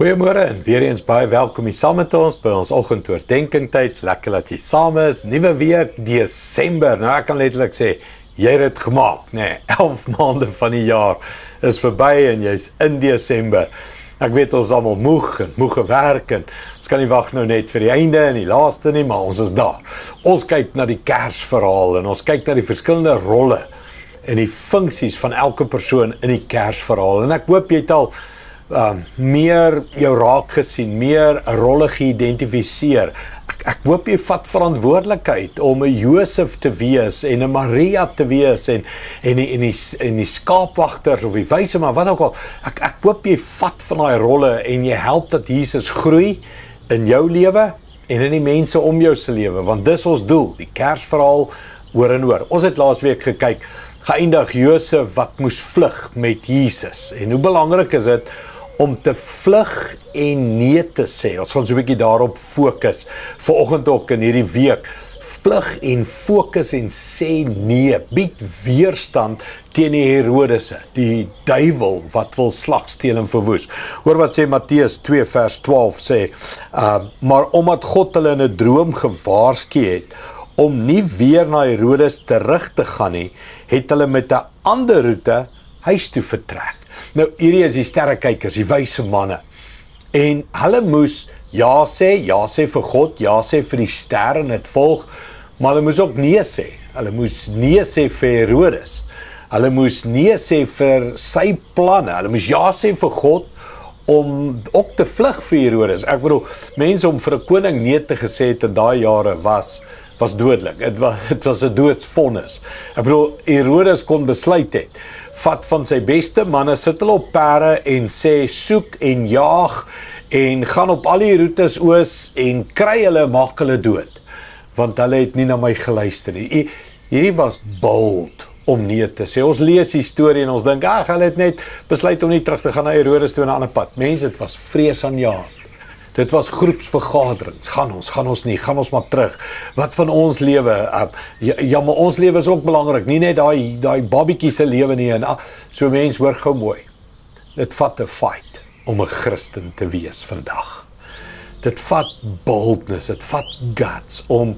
Goeiemôre en weer eens baie welkom hier saam met ons by ons oggendoordenkingtyd. Lekker dat jy saam is. Nuwe week, Desember. Nou ek kan letterlik sê, jy het dit gemaak, nee. 11 maande van die jaar is verby en jy's in Desember. Ek weet ons is almal moeg gewerk en ons kan nie wag nou net vir die einde en die laaste nie, maar ons is daar. Ons kyk na die Kersverhaal en ons kyk na die verskillende rolle en die funksies van elke persoon in die Kersverhaal. En ek hoop jy het al meer jou raak gesien, meer 'n rolle geïdentifiseer. Ek hoop jy vat verantwoordelikheid om 'n Josef te wees en 'n Maria te wees en die skaapwagters of die wyse, maar wat ook al. Ek hoop jy vat van daai rolle en jy help dat Jesus groei in jou lewe en in die mense om jou se lewe, want dis ons doel, die Kersverhaal oor en oor. Ons het laasweek gekyk, geëindig Josef wat moes vlug met Jesus. En hoe belangrik is dit om te vlug en nee te sê. Ons gaan so 'n bietjie daarop fokus vanoggend ook in hierdie week. Vlug en fokus en sê nee. Bied weerstand teen die Herodese, die duiwel wat wil slag, steel en verwoes. Hoor wat sê Matteus 2 vers 12 sê, maar omdat God hulle in 'n droom gewaarsku het om nie weer na Herodes terug te gaan nie, het hulle met 'n ander roete huis toe vertrek. Nou, hierdie is die sterrekykers, die wyse manne. En hulle moes ja sê vir God, ja sê vir die ster en dit volg, maar hulle moes ook nee sê. Hulle moes nee sê vir Herodes. Hulle moes nee sê vir sy planne. Hulle moes ja sê vir God om ook te vlug vir Herodes. Ek bedoel, mense om vir 'n koning nee te gesê het in daai jare was dodelik. Dit was 'n doodsvonnis. Ek bedoel, Herodes kon besluit het, vat van sy beste manne, sit hulle op perde en sê soek en jaag en gaan op al die roetes oos en kry hulle, maak hulle dood. Want hulle het nie na my geluister nie. Hierdie was bold om nee te sê. Ons lees die storie en ons dink, hulle het net besluit om nie terug te gaan na Herodes toe en 'n ander pad. Mense, dit was vreesaanjaend. Dit was groepsvergaderings. Gaan ons nie, gaan ons maar terug. Wat van ons lewe? Ja, maar ons lewe is ook belangrik. Nie net daai babietjie se lewe nie. En so mens, hoor gou mooi. Dit vat 'n fight om 'n Christen te wees vandag. Dit vat boldness, dit vat guts om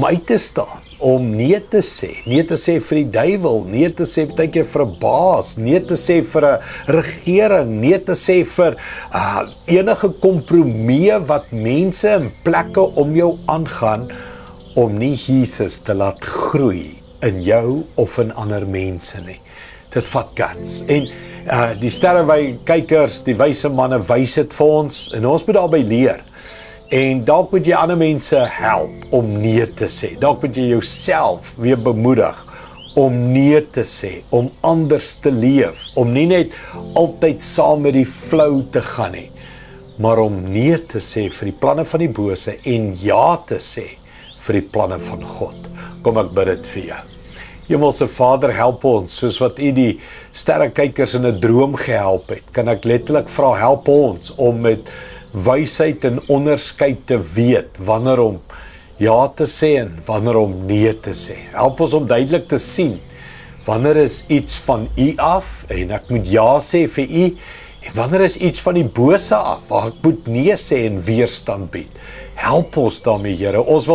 uit te staan, om nee te sê vir die duiwel, nee te sê baie keer vir 'n baas, nee te sê vir 'n regering, nee te sê vir enige kompromie wat mense en plekke om jou aangaan, om nie Jesus te laat groei in jou of in ander mense nie. Dit vat guts. En die sterrekykers, die wyse manne wys dit vir ons en ons moet daarby leer. En dalk moet jy ander mense help om nee te sê. Dalk moet jy jouself weer bemoedig om nee te sê, om anders te leef, om nie net altyd saam met die flow te gaan nie, maar om nee te sê vir die planne van die bose en ja te sê vir die planne van God. Kom ek bid dit vir jou. Hemelse Vader, help ons, soos wat U die sterrekykers in 'n droom gehelp het. Kan ek letterlik vra, help ons om met wysheid en onderskeid te weet wanneer om ja te sê en wanneer om nee te sê. Help ons om duidelik te sien wanneer is iets van U af en ek moet ja sê vir U en wanneer is iets van die bose af waar ek moet nee sê en weerstand bied. Help ons daarmee, Here. Ons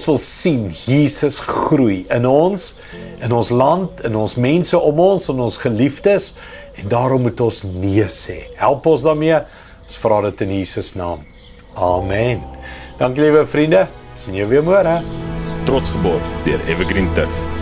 wil sien Jesus groei in ons land, in ons mense om ons, in ons geliefdes en daarom moet ons nee sê. Help ons daarmee. Ons vra dit in Jesus naam. Amen. Dankie liewe vriende. Sien jou weer môre. Trots geborg deur Evergreen Turf.